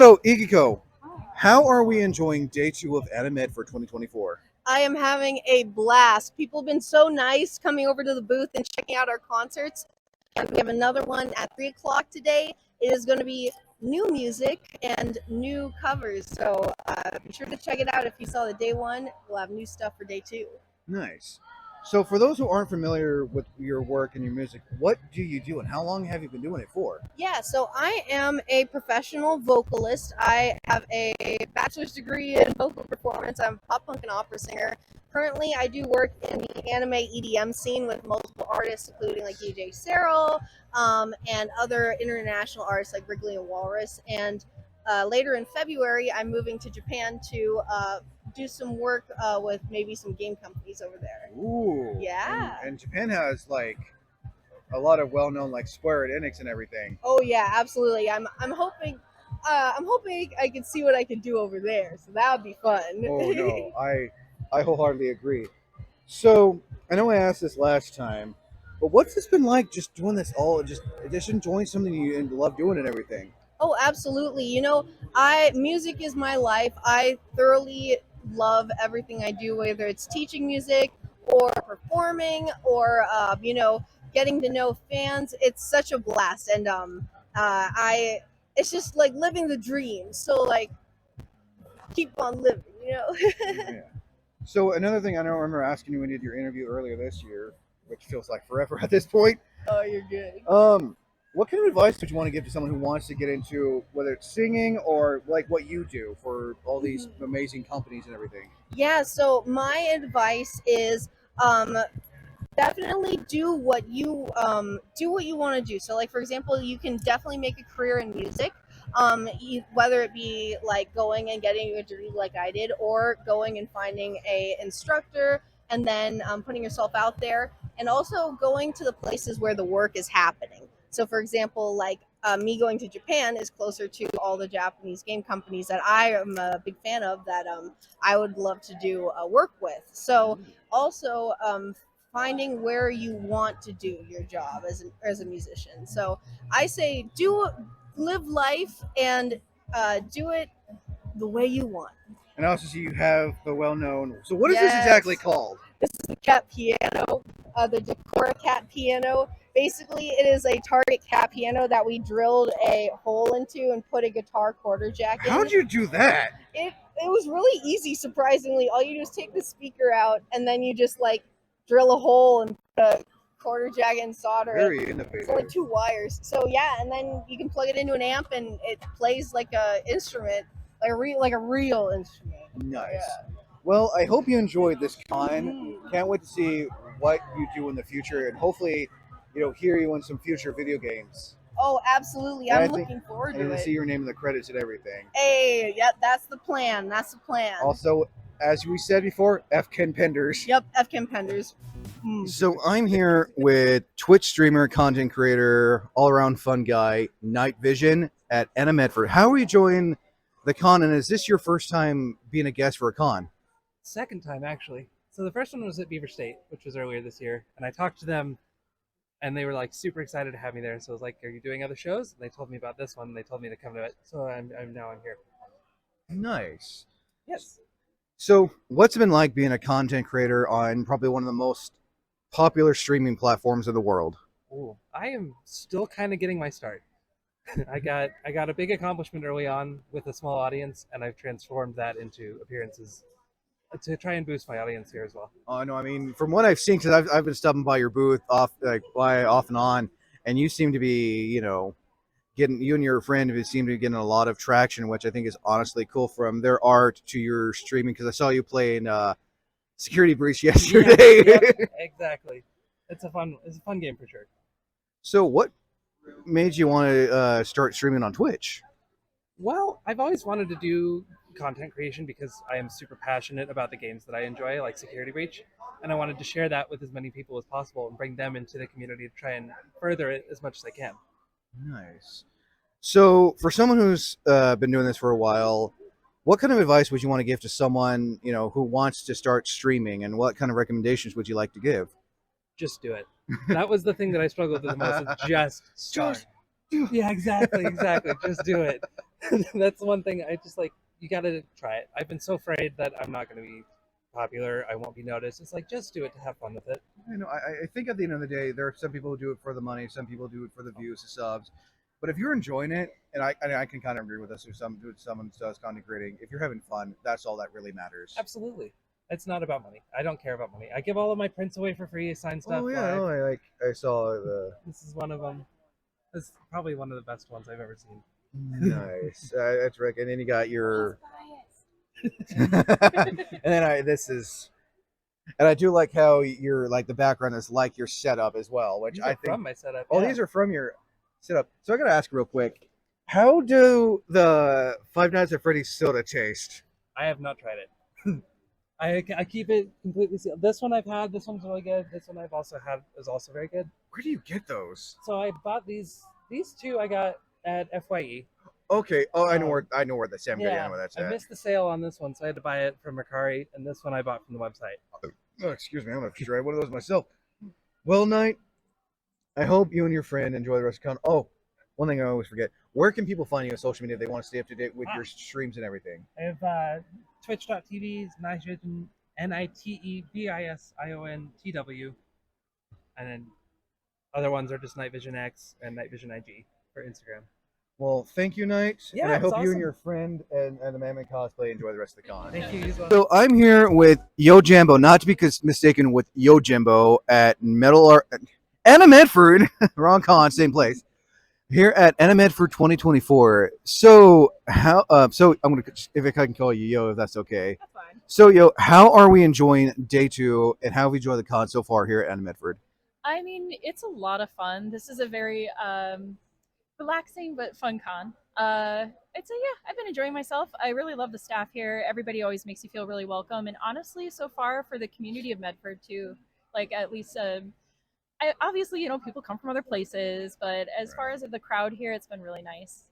So, Igiko, how are we enjoying day two of Animed for 2024? I am having a blast. People have been so nice coming over to the booth and checking out our concerts. And we have another one at 3 o'clock today. It is going to be new music and new covers. So be sure to check it out. If you saw the day one, we'll have new stuff for day two. Nice. So, for those who aren't familiar with your work and your music, what do you do and how long have you been doing it for? Yeah, so I am a professional vocalist. I have a bachelor's degree in vocal performance. I'm a pop punk and opera singer. Currently, I do work in the anime EDM scene with multiple artists, including like DJ Cyril and other international artists like Wrigley and Walrus. And later in February, I'm moving to Japan to do some work with maybe some game companies over there. Ooh. Yeah. And Japan has like a lot of well-known like Square Enix and everything. Oh yeah, absolutely. I'm hoping I can see what I can do over there. So that would be fun. Oh no, I wholeheartedly agree. So I know I asked this last time, but what's this been like just doing this all just enjoying something you and love doing and everything? Oh, absolutely. I music is my life. I thoroughly love everything I do, whether it's teaching music or performing or getting to know fans. It's such a blast, and I it's just like living the dream. So like keep on living. Yeah. So another thing I don't remember asking you when you did your interview earlier this year, which feels like forever at this point. Oh, you're good. What kind of advice would you want to give to someone who wants to get into whether it's singing or like what you do for all these amazing companies and everything? Yeah, so my advice is definitely do what you want to do. So like for example, you can definitely make a career in music. Whether it be like going and getting a degree like I did, or going and finding a instructor and then putting yourself out there, and also going to the places where the work is happening. So for example, like me going to Japan is closer to all the Japanese game companies that I am a big fan of, that I would love to do work with. So also finding where you want to do your job as a musician. So I say live life and do it the way you want. And also, so you have the well-known. So, what is this Yes. exactly called? This is the cat piano, the Decora cat piano. Basically, it is a Target cat piano that we drilled a hole into and put a guitar quarter jack in. How'd you do that? It was really easy, surprisingly. All you do is take the speaker out and then you just like drill a hole and put a quarter jack and solder Very it. innovative. It's only 2 wires. So yeah, and then you can plug it into an amp and it plays like a instrument, like a real instrument. Nice. Yeah. Well, I hope you enjoyed this con. Can't wait to see what you do in the future, and hopefully, hear you in some future video games. Oh, absolutely. And I'm looking forward And to to see it. your name in the credits and everything. Hey, yeah, that's the plan. That's the plan. Also, as we said before, F. Ken Penders. Yep, FChem Penders. So I'm here with Twitch streamer, content creator, all-around fun guy, Night Vision at Anna Medford. How are you enjoying the con, and is this your first time being a guest for a con? Second time, actually. So the first one was at Beaver State, which was earlier this year, and I talked to them, and they were like super excited to have me there. So I was like, "Are you doing other shows?" And they told me about this one. And they told me to come to it, so I'm here. Nice. Yes. So what's it been like being a content creator on probably one of the most popular streaming platforms in the world? Ooh, I am still kind of getting my start. I got a big accomplishment early on with a small audience, and I've transformed that into appearances to try and boost my audience here as well. Oh no, I mean from what I've seen, because I've been stopping by your booth off and on, and you seem to be getting, you and your friend seem to be getting a lot of traction, which I think is honestly cool, from their art to your streaming. Because I saw you playing Security Breach yesterday. Yep, exactly. It's a fun game for sure. So what made you want to start streaming on Twitch? Well, I've always wanted to do content creation because I am super passionate about the games that I enjoy, like Security Breach, and I wanted to share that with as many people as possible and bring them into the community to try and further it as much as I can. Nice. So for someone who's been doing this for a while, what kind of advice would you want to give to someone who wants to start streaming, and what kind of recommendations would you like to give? Just do it. That was the thing that I struggled with the most. Is just start. Yeah, exactly. Just do it. That's one thing I just like. You got to try it. I've been so afraid that I'm not going to be popular. I won't be noticed. It's like just do it to have fun with it. I think at the end of the day, there are some people who do it for the money, some people do it for the views, the subs. But if you're enjoying it, and I can kind of agree with this, if someone does content creating, if you're having fun, that's all that really matters. Absolutely. It's not about money. I don't care about money. I give all of my prints away for free. I sign stuff Oh yeah, live. no, I saw the This is one of them. This is probably one of the best ones I've ever seen. nice. That's Rick, and then you got your, and then this is, and I do like how you're like the background is like your setup as well, which These I are think. from my setup. Oh, yeah. these are from your setup. So I gotta ask real quick, how do the Five Nights at Freddy's soda taste? I have not tried it. I keep it completely sealed. This one I've had. This one's really good. This one I've also had is also very good. Where do you get those? So I bought these. These two I got at FYE. Okay. Oh, I know where the Sam Yeah, I know where that's I at. missed the sale on this one, so I had to buy it from Mercari, and this one I bought from the website. Oh, excuse me, I'm gonna try one of those myself. Well, Knight, I hope you and your friend enjoy the rest of the con. Oh, one thing I always forget. Where can people find you on social media if they want to stay up to date with your streams and everything? I have twitch.tv, Nightvision, NITEVISIONTW, and then other ones are just Night Vision X and Night Vision IG for Instagram. Well, thank you, Knight. Yeah, and I hope you awesome. and your friend and the Mammoth cosplay enjoy the rest of the con. Thank you as well. So I'm here with Yo Jambo, not to be mistaken with Yo Jimbo at Metal Art Anna Medford, wrong con, same place. Here at Anna Medford 2024. So how? So I'm gonna, if I can call you Yo, if that's okay. That's fine. So Yo, how are we enjoying day 2, and how have we enjoyed the con so far here at Anna Medford? I mean, it's a lot of fun. This is a very relaxing but fun con. I've been enjoying myself. I really love the staff here. Everybody always makes you feel really welcome, and honestly, so far for the community of Medford too, like at least, obviously people come from other places, but as far as the crowd here, it's been really nice.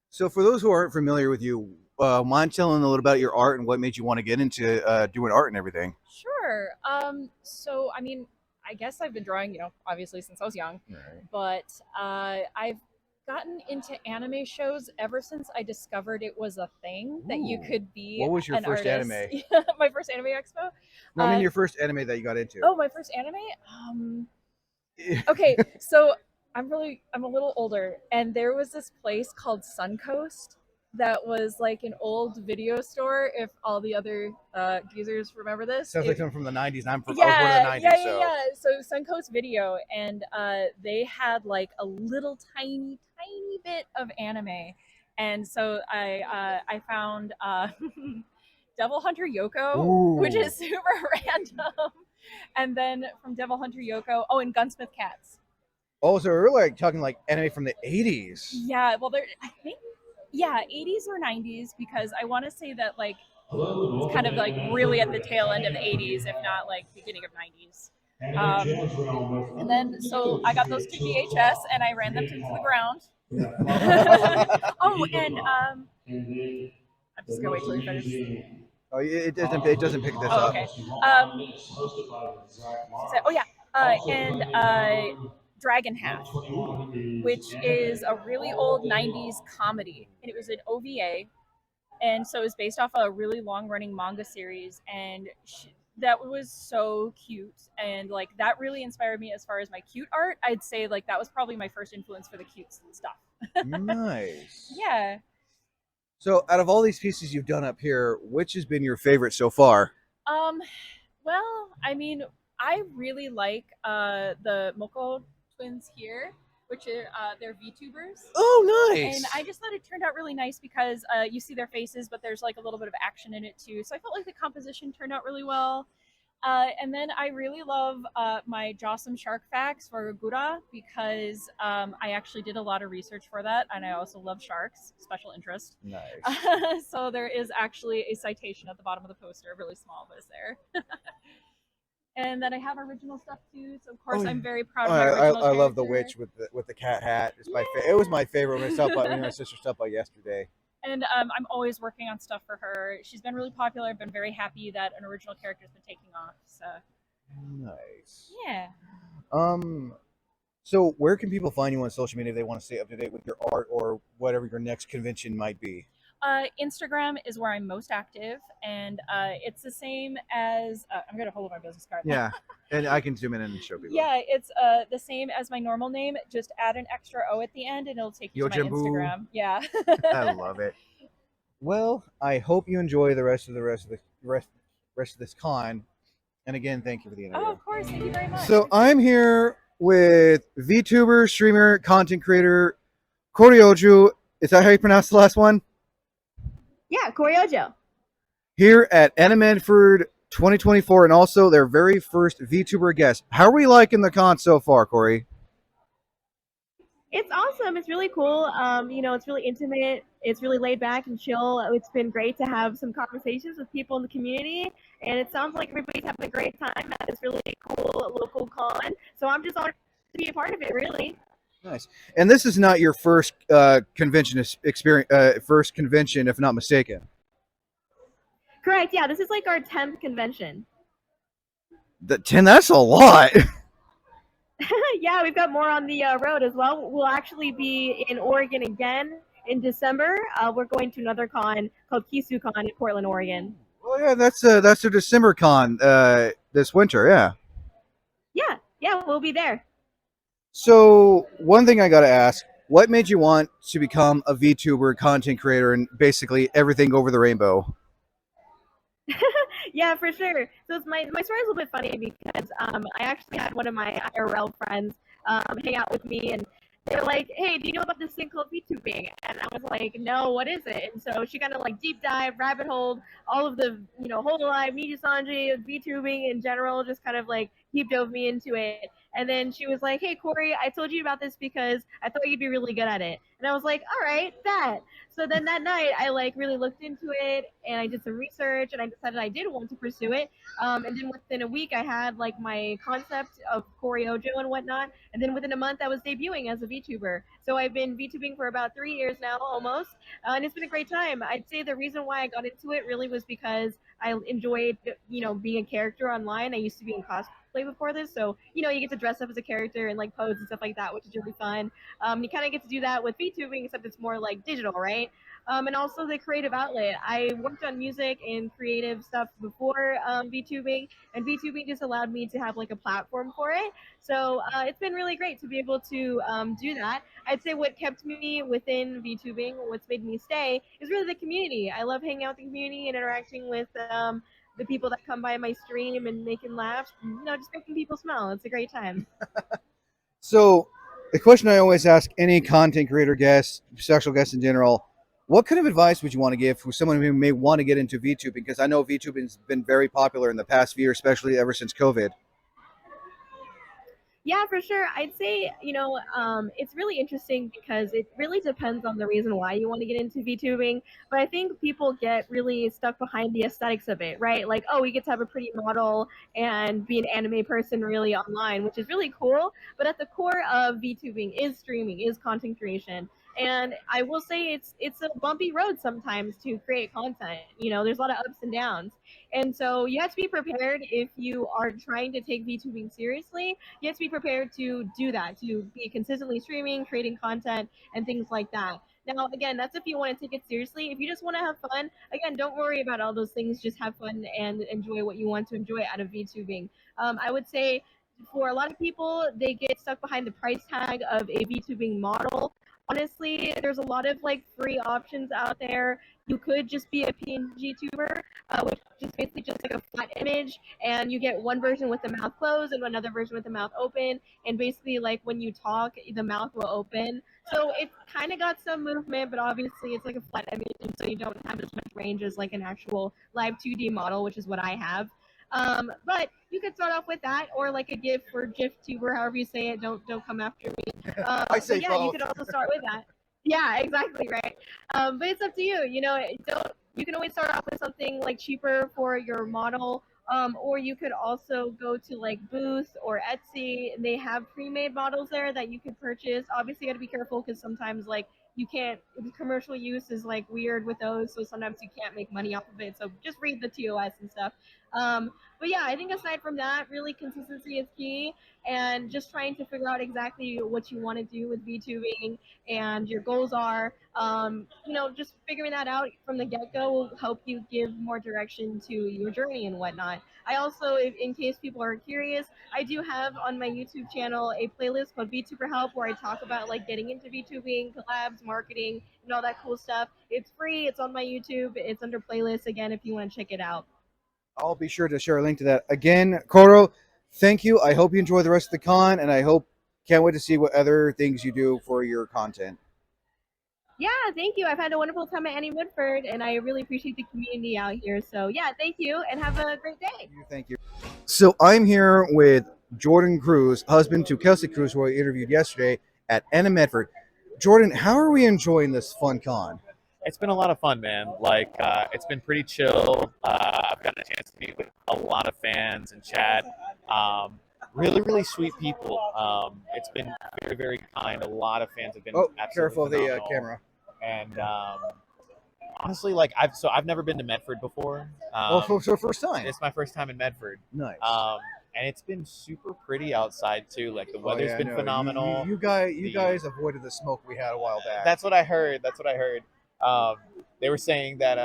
So for those who aren't familiar with you, mind telling a little about your art and what made you want to get into doing art and everything? Sure. So I mean, I guess I've been drawing, obviously since I was young, Right. but I've gotten into anime shows ever since I discovered it was a thing that you Ooh. could be. What was your an first artist. anime? My first anime expo. No, I mean your first anime that you got into. Oh, my first anime. Okay, so I'm a little older, and there was this place called Suncoast that was like an old video store. If all the other geezers remember this, Sounds like something from the '90s. And I was born in yeah, the '90s. So Suncoast Video, and they had like a little tiny bit of anime, and so I found Devil Hunter Yoko, which is super random, and then from Devil Hunter Yoko, and Gunsmith Cats. Oh, so we're like talking like anime from the '80s. Yeah, well, I think 80s or 90s, because I want to say that like it's kind of like really at the tail end of the 80s, if not like beginning of 90s. And then so I got those to VHS and I ran them into the ground. And I'm just gonna wait till you finish. Oh, it doesn't pick this up. Okay. Dragon Half, which is a really old 90s comedy, and it was an OVA, and so it's based off a really long-running manga series, and that was so cute, and like that really inspired me as far as my cute art. I'd say like that was probably my first influence for the cute stuff. Nice. Yeah. So out of all these pieces you've done up here, which has been your favorite so far? Well, I mean, I really like the Moko twins here, which are they're VTubers. Oh, nice. And I just thought it turned out really nice because you see their faces, but there's like a little bit of action in it too. So I felt like the composition turned out really well. And then I really love my Jossum Shark Facts for Gura, because I actually did a lot of research for that, and I also love sharks, special interest. Nice. So there is actually a citation at the bottom of the poster, really small, but it's there. And then I have original stuff too, so of course I'm very proud of my original I love the character. witch with the cat hat. It's it was my favorite when my sister stopped by yesterday. And I'm always working on stuff for her. She's been really popular. I've been very happy that an original character's been taking off. So Nice. yeah. So, where can people find you on social media if they want to stay up to date with your art or whatever your next convention might be? Instagram is where I'm most active, and it's the same as I'm going to hold up my business card. Yeah, and I can zoom in and show people. Yeah, it's the same as my normal name. Just add an extra O at the end, and it'll take you to my Yojimbu. Instagram. Yeah. I love it. Well, I hope you enjoy the rest of this con. And again, thank you for the Oh, interview. of course. Thank you very much. So I'm here with VTuber, streamer, content creator, Koryoju. Is that how you pronounce the last one? Yeah, Koryojo. Here at Animedford 2024, and also their very first VTuber guest. How are we liking the con so far, Corey? It's awesome. It's really cool. It's really intimate. It's really laid back and chill. It's been great to have some conversations with people in the community, and it sounds like everybody's having a great time at this really cool local con. So I'm just honored to be a part of it. Really. Nice. And this is not your first convention experience, first convention, if not mistaken. Correct. Yeah, this is like our 10th convention. The 10, that's a lot. Yeah, we've got more on the road as well. We'll actually be in Oregon again in December. We're going to another con called KisuCon in Portland, Oregon. Oh yeah, that's a December con this winter. Yeah. Yeah, we'll be there. So one thing I got to ask: what made you want to become a VTuber, content creator, and basically everything over the rainbow? Yeah, for sure. So my story is a little bit funny because I actually had one of my IRL friends hang out with me, and they were like, "Hey, do you know about this thing called VTubing?" And I was like, "No, what is it?" And so she kind of like deep dive, rabbit hole, all of the whole live media sanji, VTubing in general, just kind of like deep dove me into it. And then she was like, "Hey, Corey, I told you about this because I thought you'd be really good at it." And I was like, "All right, that." So then that night, I like really looked into it and I did some research and I decided I did want to pursue it. And then within a week, I had like my concept of Koryojo and whatnot. And then within a month, I was debuting as a VTuber. So I've been VTubing for about 3 years now, almost, and it's been a great time. I'd say the reason why I got into it really was because I enjoyed, being a character online. I used to be in cosplay before this, so you get to dress up as a character and like pose and stuff like that, which is really fun. You kind of get to do that with VTubing, except it's more like digital, right? And also the creative outlet. I worked on music and creative stuff before VTubing, and VTubing just allowed me to have like a platform for it. So it's been really great to be able to do that. I'd say what kept me within VTubing, what's made me stay, is really the community. I love hanging out with the community and interacting with the people that come by my stream and making laughs, just making people smile. It's a great time. So, the question I always ask any content creator guest, special guest in general, what kind of advice would you want to give for someone who may want to get into VTubing? Because I know VTubing has been very popular in the past few years, especially ever since COVID. Yeah, for sure. I'd say, it's really interesting because it really depends on the reason why you want to get into VTubing. But I think people get really stuck behind the aesthetics of it, right? Like, oh, we get to have a pretty model and be an anime person really online, which is really cool. But at the core of VTubing is streaming, is content creation. And I will say it's a bumpy road sometimes to create content. There's a lot of ups and downs. And so you have to be prepared if you are trying to take VTubing seriously. You have to be prepared to do that, to be consistently streaming, creating content, and things like that. Now, again, that's if you want to take it seriously. If you just want to have fun, again, don't worry about all those things. Just have fun and enjoy what you want to enjoy out of VTubing. I would say for a lot of people, they get stuck behind the price tag of a VTubing model. Honestly, there's a lot of like free options out there. You could just be a PNG tuber, which is basically just like a flat image, and you get one version with the mouth closed and another version with the mouth open, and basically like when you talk, the mouth will open. So it's kind of got some movement, but obviously it's like a flat image, and so you don't have as much range as like an actual live 2D model, which is what I have. But you could start off with that, or like a GIF or GIF tuber, however you say it. Don't come after me. I say but yeah, both. you could also start with that. Yeah, exactly right. But it's up to you. Don't you can always start off with something like cheaper for your model. Or you could also go to like Booth or Etsy. They have pre-made models there that you can purchase. Obviously, you got to be careful because sometimes like you can't, the commercial use is like weird with those, so sometimes you can't make money off of it. So just read the TOS and stuff. But yeah, I think aside from that, really consistency is key, and just trying to figure out exactly what you want to do with VTubing and your goals are. Just figuring that out from the get go will help you give more direction to your journey and whatnot. I also, in case people are curious, I do have on my YouTube channel a playlist called VTuber Help where I talk about like getting into VTubing, collabs, marketing, and all that cool stuff. It's free. It's on my YouTube. It's under playlists again if you want to check it out. I'll be sure to share a link to that. Again, Koro, thank you. I hope you enjoy the rest of the con, and I can't wait to see what other things you do for your content. Yeah, thank you. I've had a wonderful time at Annie Woodford, and I really appreciate the community out here. So yeah, thank you, and have a great day. Thank you. So I'm here with Jordan Cruz, husband to Kelsey Cruz, who I interviewed yesterday at Anna Medford. Jordan, how are we enjoying this fun con? It's been a lot of fun, man. Like, it's been pretty chill. I've gotten a chance to meet with a lot of fans and chat. Really, really sweet people. It's been very, very kind. A lot of fans have been absolutely careful of the phenomenal. camera. And honestly, like I've never been to Medford before. So first time. It's my first time in Medford. Nice. And it's been super pretty outside too. Like the weather's been phenomenal. You guys avoided the smoke we had a while back. That's what I heard. They were saying that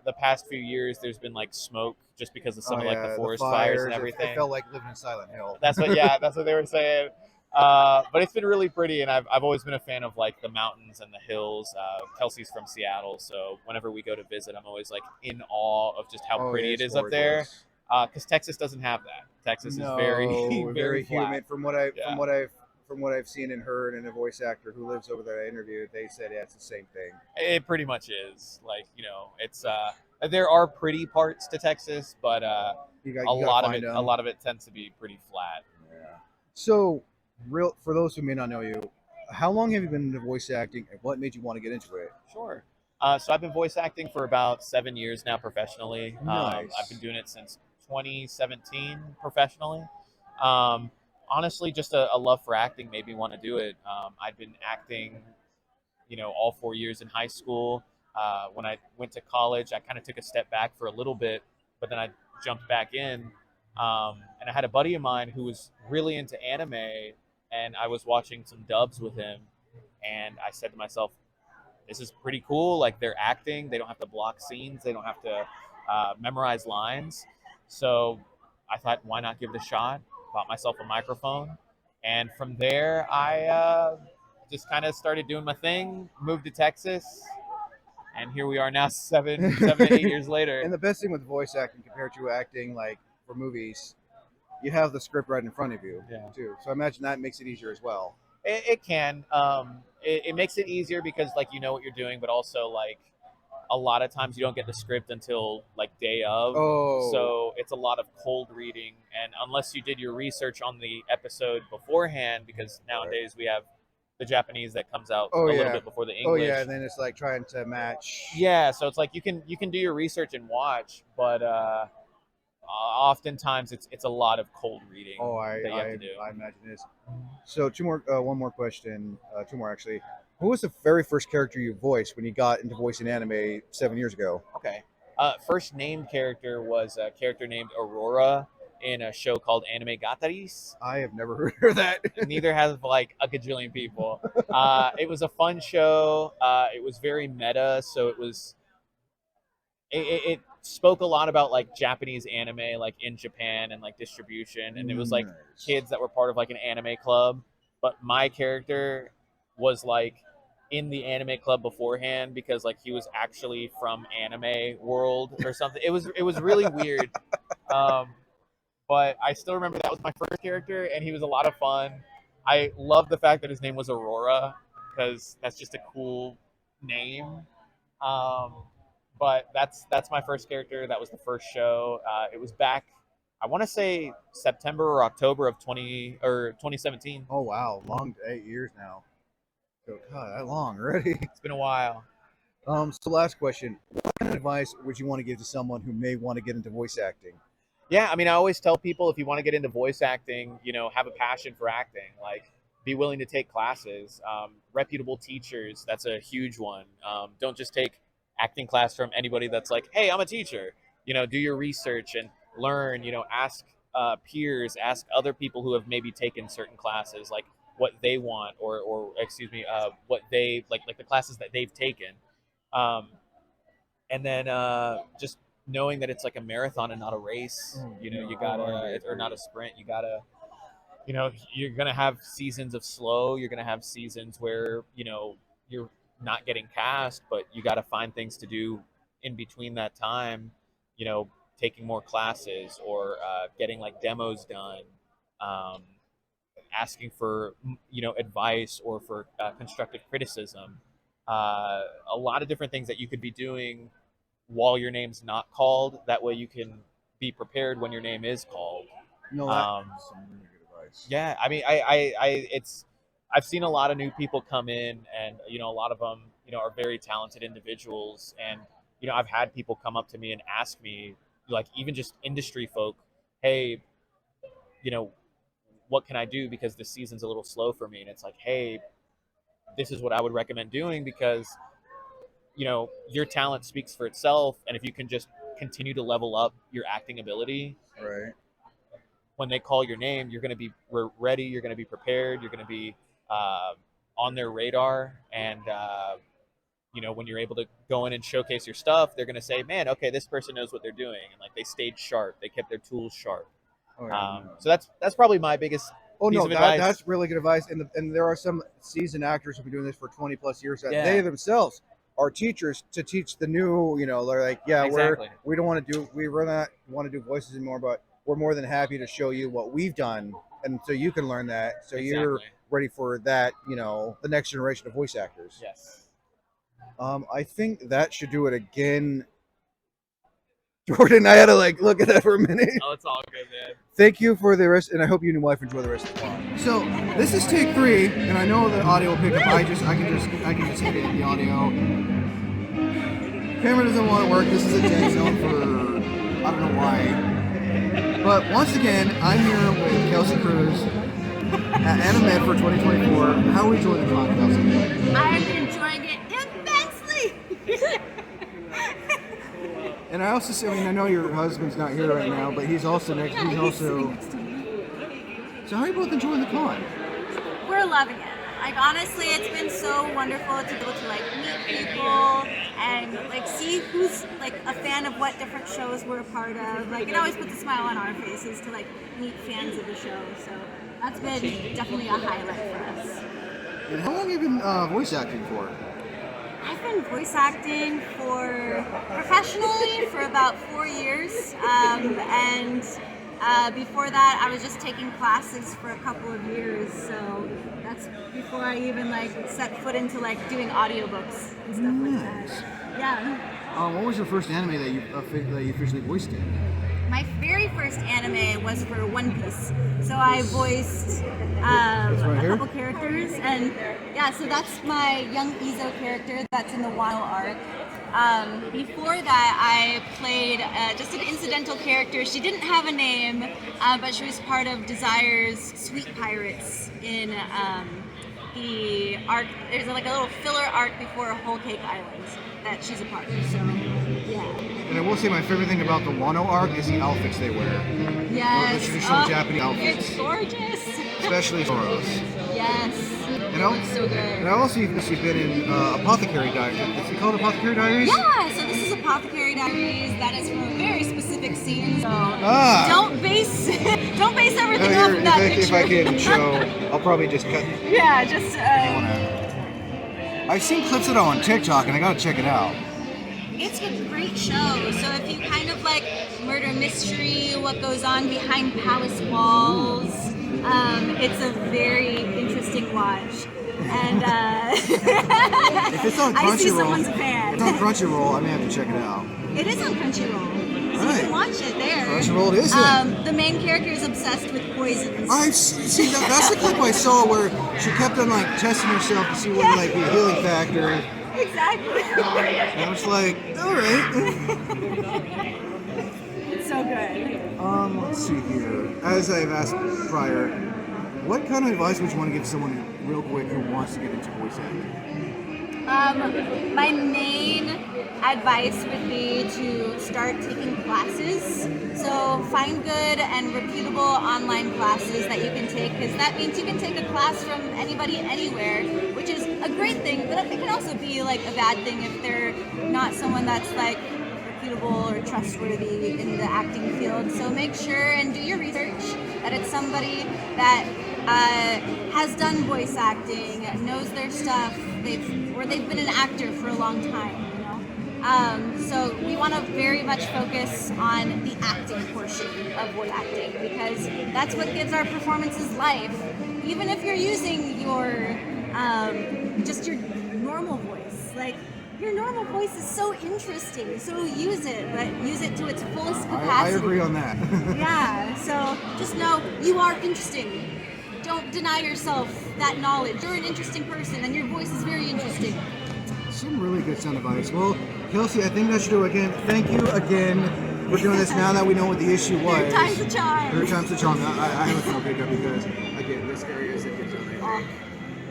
the past few years there's been like smoke just because of some of like the forest fires and everything. It felt like living in Silent Hill. That's what they were saying. But it's been really pretty, and I've always been a fan of like the mountains and the hills. Kelsey's from Seattle, so whenever we go to visit, I'm always like in awe of just how pretty it is up there. Because Texas doesn't have that. Texas is very, very flat. humid. From what I've seen and heard, and a voice actor who lives over there I interviewed, they said it's the same thing. It pretty much is. Like, it's there are pretty parts to Texas, but a lot of it tends to be pretty flat. Yeah. So, for those who may not know you, how long have you been into voice acting, and what made you want to get into it? Sure. So I've been voice acting for about 7 years now professionally. Nice. I've been doing it since 2017 professionally. Honestly, just a love for acting made me want to do it. I'd been acting, all 4 years in high school. When I went to college, I kind of took a step back for a little bit, but then I jumped back in. And I had a buddy of mine who was really into anime, and I was watching some dubs with him, and I said to myself, this is pretty cool. Like, they're acting. They don't have to block scenes. They don't have to memorize lines. So I thought, why not give it a shot? Bought myself a microphone. And from there, I just kind of started doing my thing, moved to Texas, and here we are now 7 to 8 years later. And the best thing with voice acting compared to acting like for movies, you have the script right in front of you, too. So I imagine that makes it easier as well. It can. It makes it easier because, like, you know what you're doing, but also, like, a lot of times you don't get the script until, like, day of. Oh. So it's a lot of cold reading. And unless you did your research on the episode beforehand, because nowadays we have the Japanese that comes out a little bit before the English. Oh, yeah, and then it's, like, trying to match. Yeah, so it's like you can do your research and watch, but oftentimes it's a lot of cold reading that you have to do. I imagine it is. So one more question, two more actually. Who was the very first character you voiced when you got into voicing anime 7 years ago? Okay. First named character was a character named Aurora in a show called Anime Gataris. I have never heard of that. Neither has like a gajillion people. It was a fun show. It was very meta, so it spoke a lot about like Japanese anime, like in Japan and like distribution, and it was like kids that were part of like an anime club. But my character was like in the anime club beforehand because like he was actually from anime world or something. It was really weird. But I still remember that was my first character, and he was a lot of fun. I love the fact that his name was Aurora because that's just a cool name. But that's my first character. That was the first show. It was back, I want to say September or October of 2017. Oh wow, long 8 years now. So God, that long already. It's been a while. So last question: what kind of advice would you want to give to someone who may want to get into voice acting? Yeah, I mean, I always tell people if you want to get into voice acting, have a passion for acting. Like, be willing to take classes. Reputable teachers, that's a huge one. Don't just take acting class from anybody that's like, hey, I'm a teacher. Do your research and learn. Ask peers, ask other people who have maybe taken certain classes, like what they want, or excuse me, what they like the classes that they've taken. And then just knowing that it's like a marathon and not a race. You gotta, or not a sprint. You gotta, you're gonna have seasons of slow. You're gonna have seasons where you're not getting cast, but you got to find things to do in between that time. Taking more classes, or getting like demos done, asking for advice, or for constructive criticism. A lot of different things that you could be doing while your name's not called. That way you can be prepared when your name is called. No, that's some really good advice. Yeah, I mean, I've seen a lot of new people come in, and a lot of them are very talented individuals, and I've had people come up to me and ask me, like, even just industry folk, hey, what can I do, because this season's a little slow for me. And it's like, hey, this is what I would recommend doing, because your talent speaks for itself, and if you can just continue to level up your acting ability, right, when they call your name, you're going to be ready, you're going to be prepared, you're going to be on their radar. And when you're able to go in and showcase your stuff, they're going to say, man, okay, this person knows what they're doing, and like they stayed sharp, they kept their tools sharp. So that's probably my biggest piece of advice. That's really good advice. And there are some seasoned actors who've been doing this for 20 plus years that Yeah. they themselves are teachers to teach the new. They're like, yeah, Exactly. we don't want to do, we really not want to do voices anymore, but we're more than happy to show you what we've done, and so you can learn that, so you're ready for that. The next generation of voice actors. Yes. I think that should do it again. Jordan, I had to look at that for a minute. Oh, it's all good, man. Thank you for the rest, and I hope you and your wife enjoy the rest of the vlog. So this is take 3, and I know the audio will pick up. I can just edit the audio. Camera doesn't want to work. This is a dead zone for I don't know why. But once again, I'm here with Kelsey Cruz at Animed for 2024. How are we enjoying the con, Kelsey? I'm enjoying it immensely. And I also, I know your husband's not here right now, but he's also next. Yeah, he's also. next to me. So how are you both enjoying the con? We're loving it. Like, honestly, it's been so wonderful to be able to meet people and see who's a fan of what different shows we're a part of. It always puts a smile on our faces to meet fans of the show. So that's been definitely a highlight for us. And how long have you been voice acting for? I've been voice acting professionally for about 4 years, and before that I was just taking classes for a couple of years, so that's before I even set foot into doing audiobooks and stuff like that. Yeah. What was your first anime that you officially voiced in? My very first anime was for One Piece, so I voiced a couple characters, and yeah, so that's my young Izo character that's in the Wano arc. Before that, I played just an incidental character. She didn't have a name, but she was part of Desire's Sweet Pirates in the arc. There's a little filler arc before Whole Cake Island that she's a part of, so yeah. And I will say my favorite thing about the Wano arc is the outfits they wear. Yes. The traditional Japanese outfits. It's gorgeous. Especially Soros. Yes. You know? It's so good. And I also you've been in Apothecary Diaries. Is it called Apothecary Diaries? Yeah, so this is Apothecary Diaries. That is from a very specific scene, so don't base everything off of that picture. If I can show, I'll probably just cut. Yeah, just I've seen clips of it on TikTok, and I gotta check it out. It's a great show. So if you kind of like murder mystery, what goes on behind palace walls, it's a very interesting watch. And if it's on I see Crunchyroll, someone's a fan. it's on Crunchyroll. I may have to check it out. It is on Crunchyroll, so you can watch it there. Crunchyroll it is. The main character is obsessed with poisons. I've seen that. That's the clip I saw where she kept on testing herself to see what the healing factor. Exactly. And I was like, all right. It's so good. Let's see here. As I've asked prior, What kind of advice would you want to give someone real quick who wants to get into voice acting? My main advice would be to start taking classes. So find good and reputable online classes that you can take, because that means you can take a class from anybody anywhere, which is a great thing, but it can also be like a bad thing if they're not someone that's like reputable or trustworthy in the acting field. So make sure and do your research that it's somebody that has done voice acting, knows their stuff, they've been an actor for a long time, you know. So we want to very much focus on the acting portion of voice acting, because that's what gives our performances life. Even if you're using your just your normal voice, like your normal voice is so interesting, so use it, but use it to its fullest capacity. I agree on that. Yeah, so just know you are interesting. Don't deny yourself that knowledge. You're an interesting person, and your voice is very interesting. Some really good sound advice. Well, Kelsey, I think that should do it again. Thank you again for doing this. Now that we know what the issue was. Third time's a charm. Third time's a charm. I haven't felt good because, again, this area is a good zone. Oh,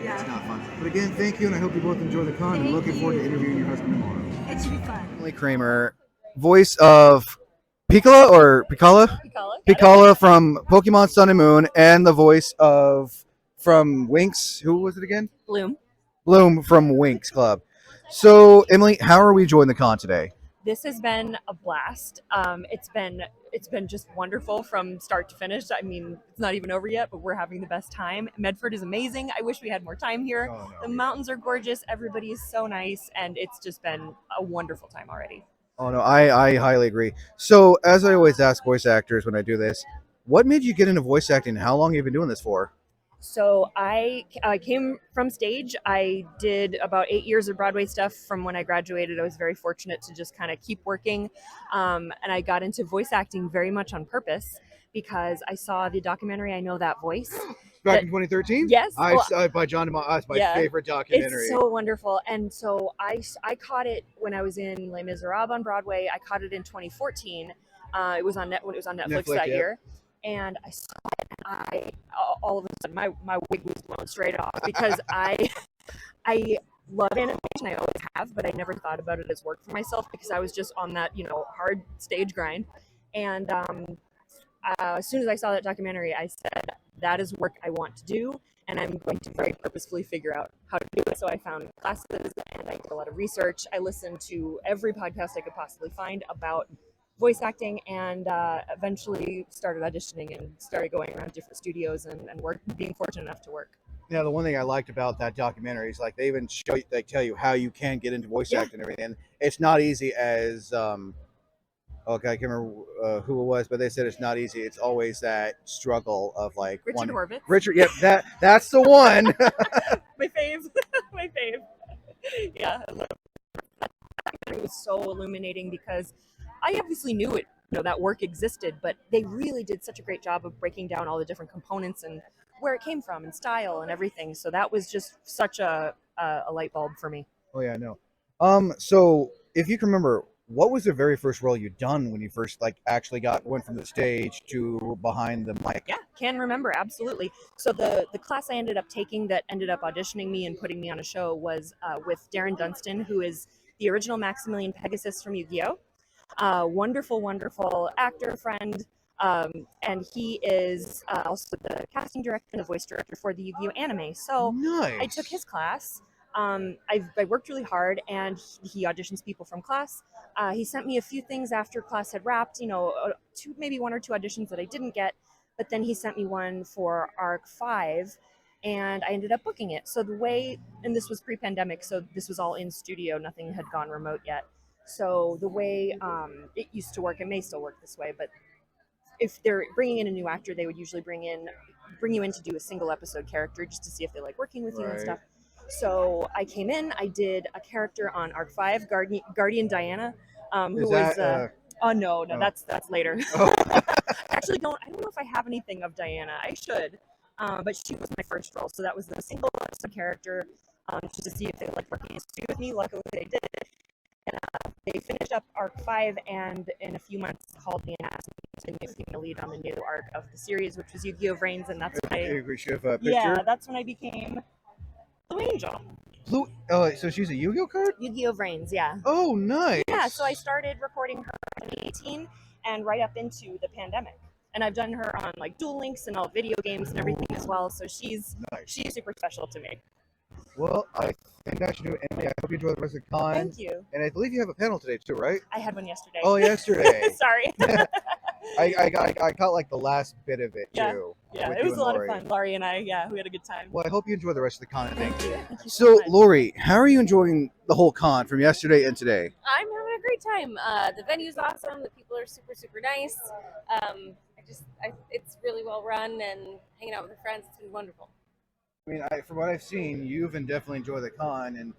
yeah. It's not fun. But again, thank you, and I hope you both enjoy the con. And looking forward to interviewing your husband tomorrow. It should be fun. Emily Kramer, voice of Piccola or Piccola? Piccola from Pokemon Sun and Moon, and the voice of from Winx. Who was it again? Bloom from Winx Club. So, Emily, how are we enjoying the con today? This has been a blast. It's been just wonderful from start to finish. I mean, it's not even over yet, but we're having the best time. Medford is amazing. I wish we had more time here. Oh, no. The mountains are gorgeous. Everybody is so nice, and it's just been a wonderful time already. Oh no, I highly agree. So, as I always ask voice actors when I do this, what made you get into voice acting? How long have you been doing this for? So I came from stage. I did about 8 years of Broadway stuff from when I graduated. I was very fortunate to just kind of keep working. And I got into voice acting very much on purpose because I saw the documentary I Know That Voice. Back in 2013? Yes. By John DeMott. It's my favorite documentary. It's so wonderful. And so I caught it when I was in Les Miserables on Broadway. I caught it in 2014. It was on Netflix that year. And I saw it, and all of a sudden my wig was blown straight off because I love animation. I always have, but I never thought about it as work for myself because I was just on that, hard stage grind. And as soon as I saw that documentary, I said, that is work I want to do, and I'm going to very purposefully figure out how to do it. So I found classes, and I did a lot of research. I listened to every podcast I could possibly find about voice acting, and eventually started auditioning and started going around different studios and being fortunate enough to work. Yeah, the one thing I liked about that documentary is like they even show you, they tell you how you can get into voice acting and everything. It's not easy as okay, I can't remember who it was, but they said it's not easy. It's always that struggle of like Richard Horvitz. Richard, yep, that's the one. My fave, my fave. Yeah, I love it. It was so illuminating because I obviously knew it, that work existed, but they really did such a great job of breaking down all the different components and where it came from and style and everything. So that was just such a light bulb for me. Oh yeah, no. So if you can remember, what was the very first role you done when you first actually went from the stage to behind the mic? Yeah, can remember, absolutely. So the class I ended up taking that ended up auditioning me and putting me on a show was with Darren Dunstan, who is the original Maximilian Pegasus from Yu-Gi-Oh! Wonderful actor friend, and he is also the casting director and the voice director for the Yu-Gi-Oh! Anime. So nice. I took his class. I worked really hard, and he auditions people from class. He sent me a few things after class had wrapped, maybe one or two auditions that I didn't get, but then he sent me one for Arc 5, and I ended up booking it. So the way, and this was pre-pandemic, so this was all in studio, nothing had gone remote yet. So the way it used to work, it may still work this way, but if they're bringing in a new actor, they would usually bring you in to do a single episode character just to see if they like working with you and stuff. So I came in, I did a character on Arc 5, Guardian Diana, who was oh no, that's later. Oh. I don't know if I have anything of Diana. I should, but she was my first role, so that was the single episode character, just to see if they liked working in studio with me. Luckily they did. And they finished up Arc 5, and in a few months called me and asked me continues being the lead on the new arc of the series, which was Yu-Gi-Oh! Reigns, and that's when Hey, we should have a picture. yeah, that's when I became Blue Angel. Blue. Oh, so she's a Yu-Gi-Oh card. Yu-Gi-Oh! Reigns, yeah. Oh, nice. Yeah, so I started recording her in 2018 and right up into the pandemic. And I've done her on like Duel Links and all video games and everything as well. So she's super special to me. Well, I think I should do it. Emily, I hope you enjoy the rest of the con. Thank you. And I believe you have a panel today too, right? I had one yesterday. Oh, yesterday. Sorry. I caught like the last bit of it too. Yeah, with it you was and a lot Lori. of fun. Laurie and I, we had a good time. Well, I hope you enjoy the rest of the con. Thank you. Thank you So, much. Lori, how are you enjoying the whole con from yesterday and today? I'm having a great time. The venue's awesome. The people are super, super nice. It's really well run, and hanging out with the friends, it's been wonderful. I mean, from what I've seen, you've definitely enjoyed the con and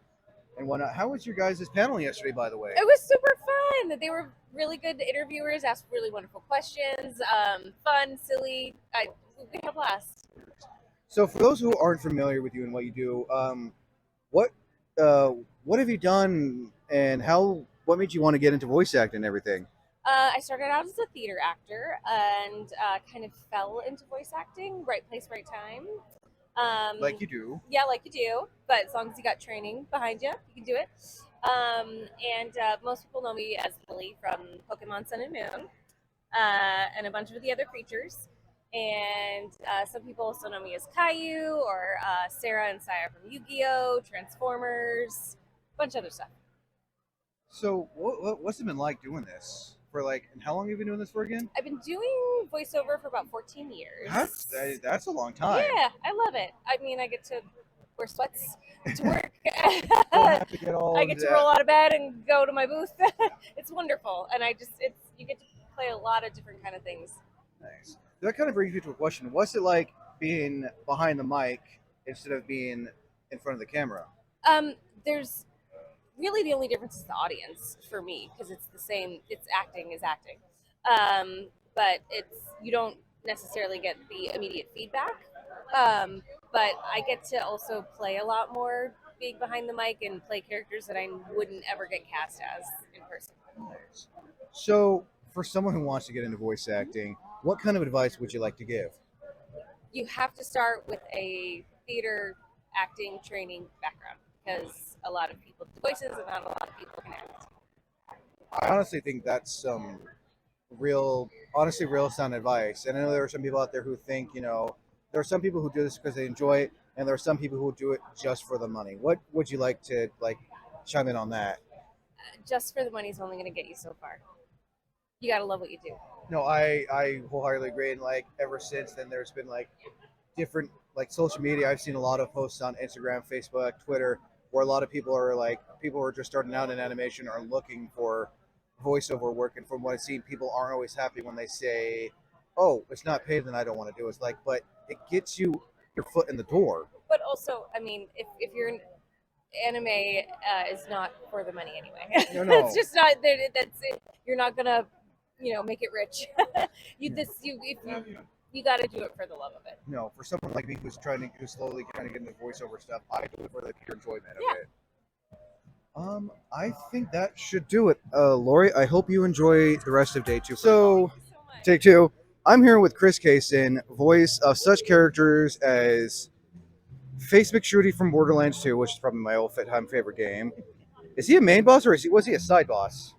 whatnot. How was your guys' panel yesterday, by the way? It was super fun. They were really good interviewers, asked really wonderful questions. Fun, silly. We had a blast. So, for those who aren't familiar with you and what you do, what have you done, and what made you want to get into voice acting and everything? I started out as a theater actor and kind of fell into voice acting. Right place, right time. Like you do. Yeah, like you do. But as long as you got training behind you, you can do it. Most people know me as Lily from Pokemon Sun and Moon, and a bunch of the other creatures. And some people also know me as Caillou or Sarah and Saya from Yu-Gi-Oh!, Transformers, a bunch of other stuff. So, what's it been like doing this? And how long have you been doing this for again? I've been doing voiceover for about 14 years. That's a long time. Yeah, I love it. I mean, I get to wear sweats to work. Have to get all I get to roll out of bed and go to my booth. It's wonderful, and you get to play a lot of different kind of things. Nice. That kind of brings me to a question. What's it like being behind the mic instead of being in front of the camera? There's really the only difference is the audience for me, because it's the same. It's acting is acting, but you don't necessarily get the immediate feedback. But I get to also play a lot more being behind the mic and play characters that I wouldn't ever get cast as in person. Nice. So, for someone who wants to get into voice acting, what kind of advice would you like to give? You have to start with a theater acting training background, because a lot of people do voices and not a lot of people can act. I honestly think that's some real sound advice. And I know there are some people out there who think, there are some people who do this because they enjoy it, and there are some people who do it just for the money. What would you like to chime in on that? Just for the money is only going to get you so far. You got to love what you do. No, I wholeheartedly agree. And ever since then, there's been different social media. I've seen a lot of posts on Instagram, Facebook, Twitter, where a lot of people who are just starting out in animation are looking for voiceover work. And from what I've seen, people aren't always happy when they say, "Oh, it's not paid, then I don't want to do it." It's but it gets you your foot in the door. But also, I mean, if you're an anime is not for the money anyway. No. It's just not. That's it. You're not gonna, make it rich. You got to do it for the love of it. No, for someone like me who's slowly trying to get into voiceover stuff, I do it for the pure enjoyment of it. I think that should do it. Lori, I hope you enjoy the rest of day 2. So, take 2. I'm here with Chris Kaysen, voice of such characters as Face McShooty from Borderlands 2, which is probably my all-time favorite game. Is he a main boss, or was he a side boss?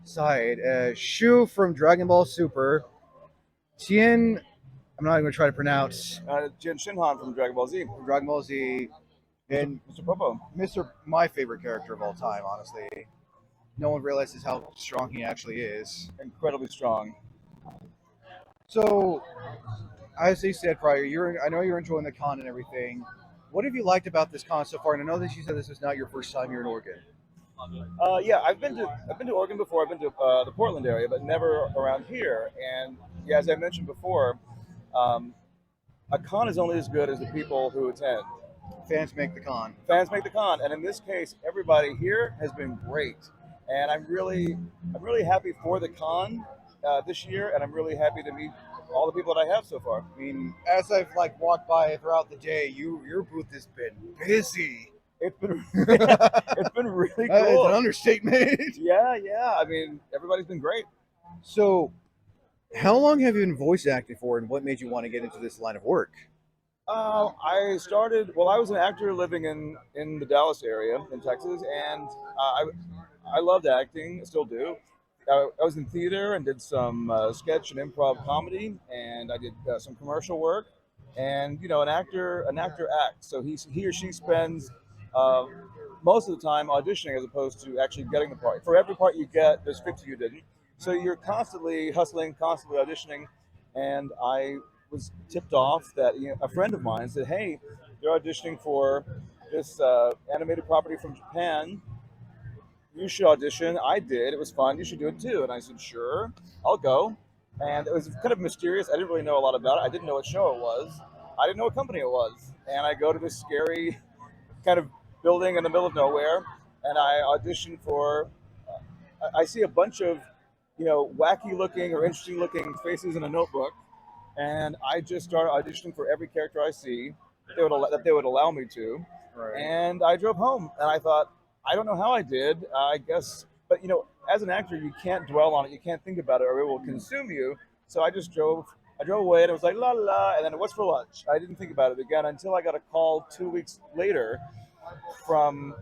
Side. Shu from Dragon Ball Super. Tien, I'm not even going to try to pronounce. Jin Shinhan from Dragon Ball Z. Dragon Ball Z. And Mr. Popo. My favorite character of all time, honestly. No one realizes how strong he actually is. Incredibly strong. So, as you said prior, I know you're enjoying the con and everything. What have you liked about this con so far? And I know that you said this is not your first time here in Oregon. Yeah, I've been to Oregon before. I've been to the Portland area, but never around here. And yeah, as I mentioned before, a con is only as good as the people who attend. Fans make the con. And in this case, everybody here has been great. And I'm really happy for the con this year, and I'm really happy to meet all the people that I have so far. I mean, as I've walked by throughout the day, your booth has been busy. It's been really cool. It's an understatement. Yeah. I mean, everybody's been great. So, How long have you been voice acting for, and what made you want to get into this line of work? I started. Well, I was an actor living in the Dallas area in Texas, and I loved acting. I still do. I was in theater and did some sketch and improv comedy, and I did some commercial work. And an actor acts. So he or she spends uh, most of the time auditioning as opposed to actually getting the part. For every part you get, there's 50 you didn't. So you're constantly hustling, constantly auditioning. And I was tipped off that a friend of mine said, "Hey, they're auditioning for this animated property from Japan. You should audition." I did. It was fun. You should do it too. And I said, "Sure, I'll go." And it was kind of mysterious. I didn't really know a lot about it. I didn't know what show it was. I didn't know what company it was. And I go to this scary kind of building in the middle of nowhere, and I auditioned for. I see a bunch of, wacky looking or interesting looking faces in a notebook, and I just started auditioning for every character I see that they would allow me to. Right. And I drove home, and I thought, I don't know how I did. I guess, but as an actor, you can't dwell on it. You can't think about it, or it will consume you. So I just drove. I drove away, and it was like la la, la, and then what's for lunch? I didn't think about it again until I got a call 2 weeks later from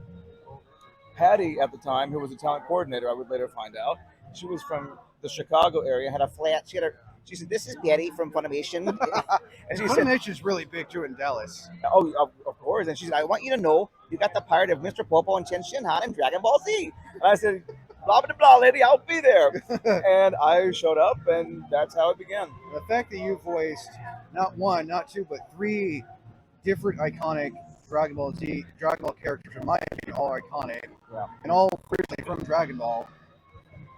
Patty at the time, who was a talent coordinator. I would later find out she was from the Chicago area. Had a flat. She said, "This is Betty from Funimation," and she said, Funimation is really big too in Dallas. "Oh, of course." And she said, "I want you to know you got the part of Mr. Popo and Chen Shinhan in Dragon Ball Z." And I said, "Blah blah blah, lady, I'll be there." And I showed up, and that's how it began. The fact that you voiced not one, not two, but three different iconic Dragon Ball characters, in my opinion, all iconic, Yeah. and all originally from Dragon Ball,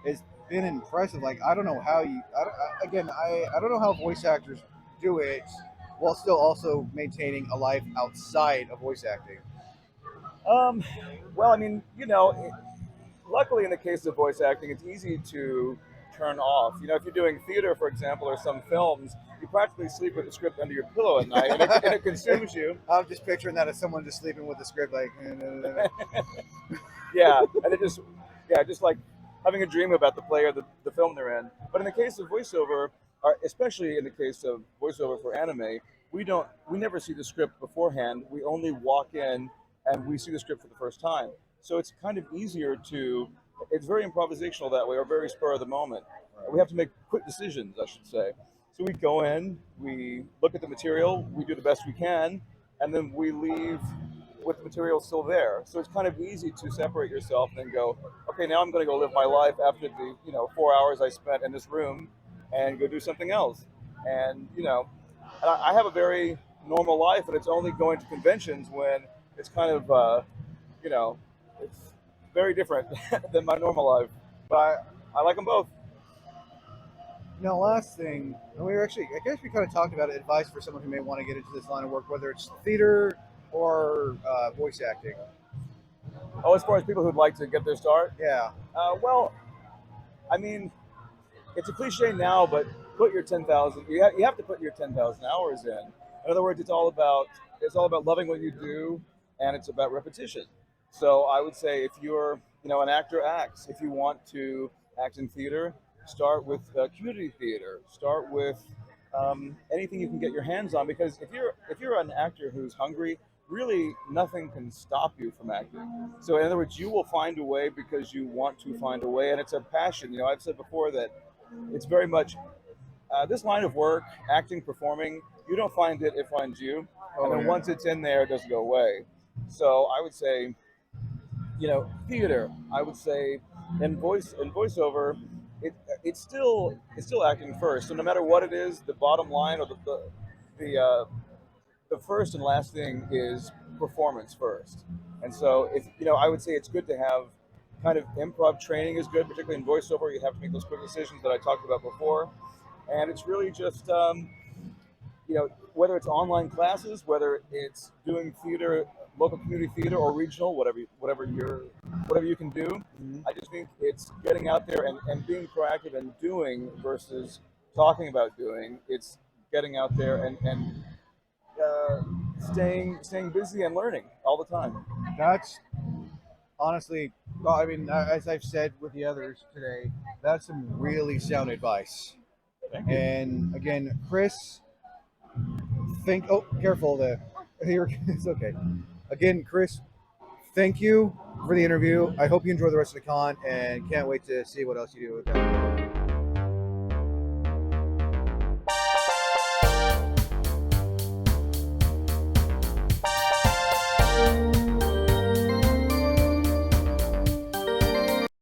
has been impressive. Like I don't know how you. I don't know how voice actors do it while still also maintaining a life outside of voice acting. Well, I mean, luckily in the case of voice acting, it's easy to turn off. If you're doing theater, for example, or some films, you practically sleep with the script under your pillow at night, and it consumes you. I'm just picturing that as someone just sleeping with the script, like. Yeah, and just like having a dream about the play or the film they're in. But in the case of voiceover, or especially in the case of voiceover for anime, we never see the script beforehand. We only walk in and we see the script for the first time. So it's kind of easier it's very improvisational that way, or very spur of the moment. We have to make quick decisions, I should say. So we go in, we look at the material, we do the best we can, and then we leave with the material still there. So it's kind of easy to separate yourself and then go, okay, now I'm going to go live my life after the 4 hours I spent in this room, and go do something else. And and I have a very normal life, and it's only going to conventions when it's kind of it's very different than my normal life. But I like them both. Now, last thing, and I guess we kind of talked about advice for someone who may want to get into this line of work, whether it's theater or voice acting. Oh, as far as people who'd like to get their start, Yeah. well, I mean, it's a cliche now, but put your 10,000. You have to put your 10,000 hours in. In other words, it's all about loving what you do, and it's about repetition. So I would say if you're an actor acts. If you want to act in theater, start with community theater. Start with anything you can get your hands on, because if you're an actor who's hungry, really nothing can stop you from acting. So in other words, you will find a way because you want to find a way, and it's a passion. I've said before that it's very much this line of work, acting, performing. You don't find it; it finds you. And then once it's in there, it doesn't go away. So I would say, theater. I would say, in voiceover, it's still acting first. So no matter what it is, the bottom line, or the first and last thing is performance first. And so I would say it's good to have kind of improv training is good, particularly in voiceover. You have to make those quick decisions that I talked about before, and it's really just whether it's online classes, whether it's doing theater, local community theater, or regional, whatever you can do. I just think it's getting out there and being proactive and doing versus talking about doing. It's getting out there and staying busy and learning all the time. That's honestly, well, I mean, as I've said with the others today, that's some really sound advice. Thank you. And again, Chris, oh, careful there. It's okay. Again, Chris, thank you for the interview. I hope you enjoy the rest of the con and can't wait to see what else you do with that.